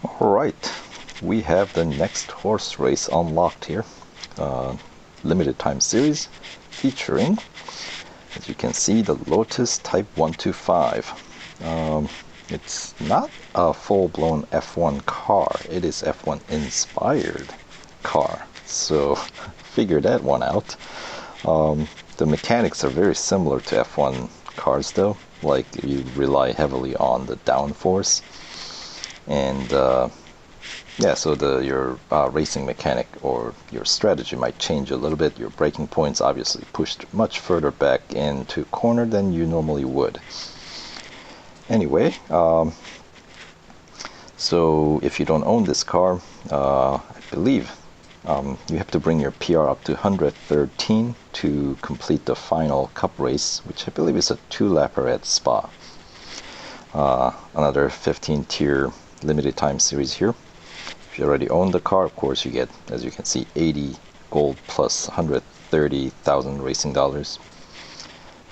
Alright, we have the next horse race unlocked here. Limited time series featuring, as you can see, the Lotus Type 125. It's not a full-blown F1 car, it is F1 inspired car, so figure that one out. The mechanics are very similar to F1 cars though, like you rely heavily on the downforce, and yeah, so your racing mechanic or your strategy might change a little bit. Your braking points obviously pushed much further back into corner than you normally would. Anyway, so if you don't own this car, I believe you have to bring your PR up to 113 to complete the final cup race, which I believe is a 2-lapper at Spa. Another 15-tier limited time series here. If you already own the car, of course, you get, as you can see, 80 gold plus 130,000 racing dollars.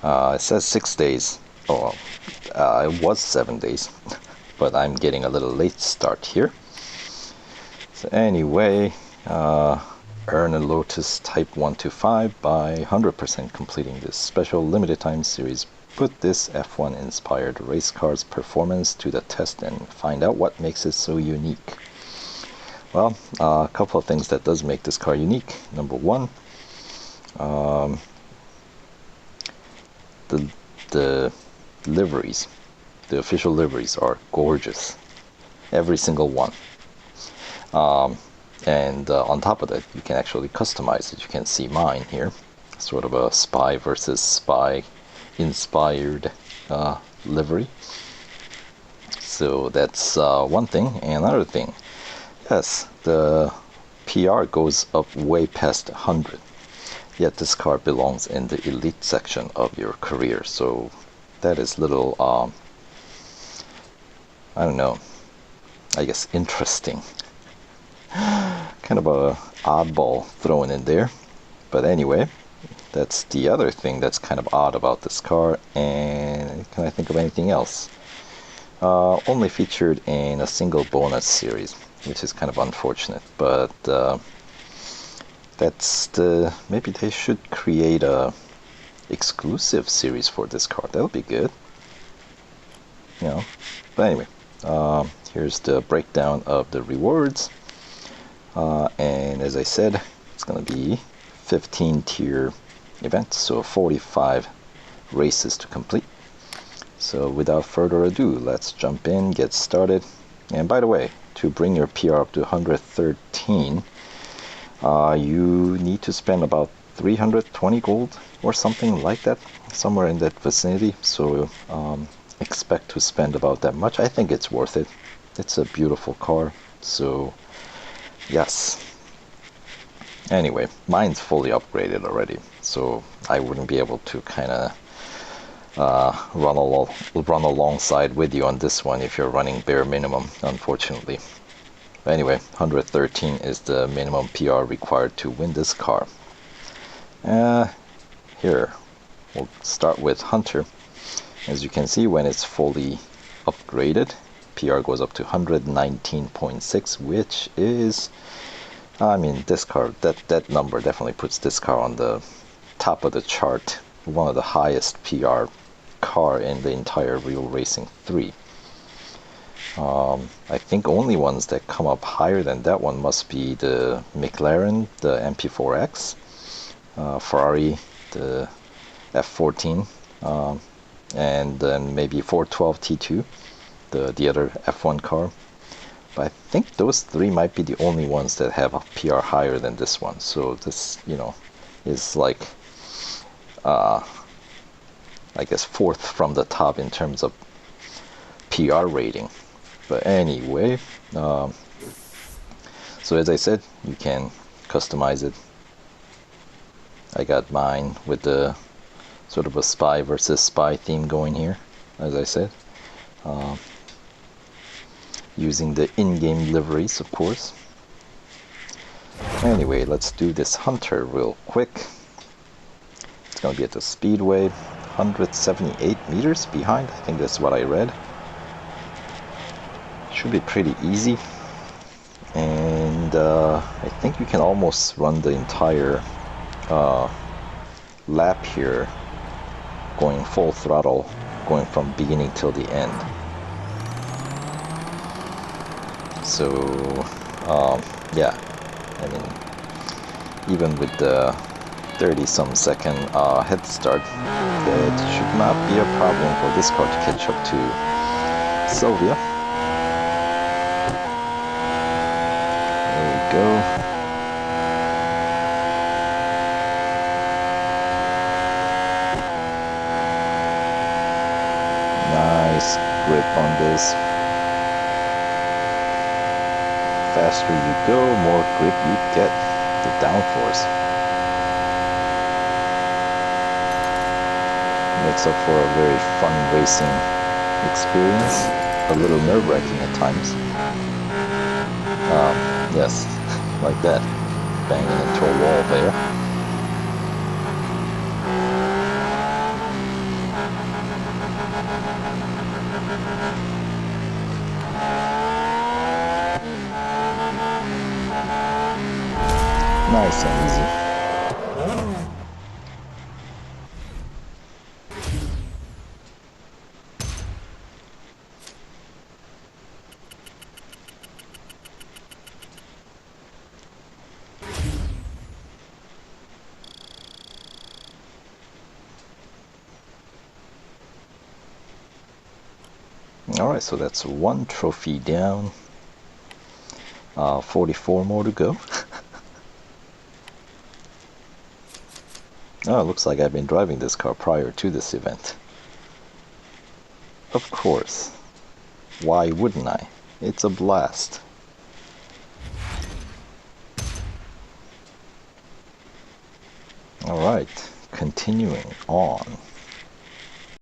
It says 6 days. Oh, it was 7 days, but I'm getting a little late start here. So anyway, earn a Lotus Type 125 by 100% completing this special limited time series. Put this F1 inspired race car's performance to the test and find out what makes it so unique. Well, a couple of things that does make this car unique. Number one, the liveries, the official liveries are gorgeous, every single one. And on top of that, you can actually customize it. You can see mine here, sort of a spy versus spy inspired livery. So that's one thing. And another thing, yes, the PR goes up way past 100, yet this car belongs in the elite section of your career, so that is little, I don't know, I guess interesting. Kind of a oddball thrown in there, but anyway, that's the other thing that's kind of odd about this car. And can I think of anything else? Only featured in a single bonus series, which is kind of unfortunate, but that's maybe they should create a exclusive series for this car. That'll be good, you know. But anyway, here's the breakdown of the rewards, and as I said, it's gonna be 15 tier events, so 45 races to complete. So without further ado, let's jump in, get started. And by the way, to bring your PR up to 113, you need to spend about 320 gold or something like that, somewhere in that vicinity. So expect to spend about that much. I think it's worth it. It's a beautiful car, so yes. Anyway, mine's fully upgraded already, so I wouldn't be able to kind of run alongside with you on this one if you're running bare minimum, unfortunately. But anyway, 113 is the minimum PR required to win this car. Here, we'll start with Hunter. As you can see, when it's fully upgraded, PR goes up to 119.6, which is, I mean, this car, that number definitely puts this car on the top of the chart, one of the highest PR car in the entire Real Racing 3. I think only ones that come up higher than that one must be the McLaren, the MP4X, Ferrari, the F14, and then maybe 412 T2, the other F1 car. But I think those three might be the only ones that have a PR higher than this one. So this, you know, is like, I guess, fourth from the top in terms of PR rating. But anyway, so as I said, you can customize it. I got mine with the sort of a spy versus spy theme going here, as I said. Using the in-game liveries, of course. Anyway, let's do this Hunter real quick. It's gonna be at the Speedway, 178 meters behind, I think that's what I read. Should be pretty easy. And I think you can almost run the entire lap here, going full throttle, going from beginning till the end. So yeah, I mean, even with the 30-some second head start, it should not be a problem for this car to catch up to Sylvia. There we go. Nice grip on this. Faster you go, more grip you get, the downforce. Makes up for a very fun racing experience, a little nerve-wracking at times. Yes, like that, banging into a wall there. Nice and easy. Alright, so that's one trophy down. 44 more to go. Oh, it looks like I've been driving this car prior to this event. Of course. Why wouldn't I? It's a blast. Alright, continuing on.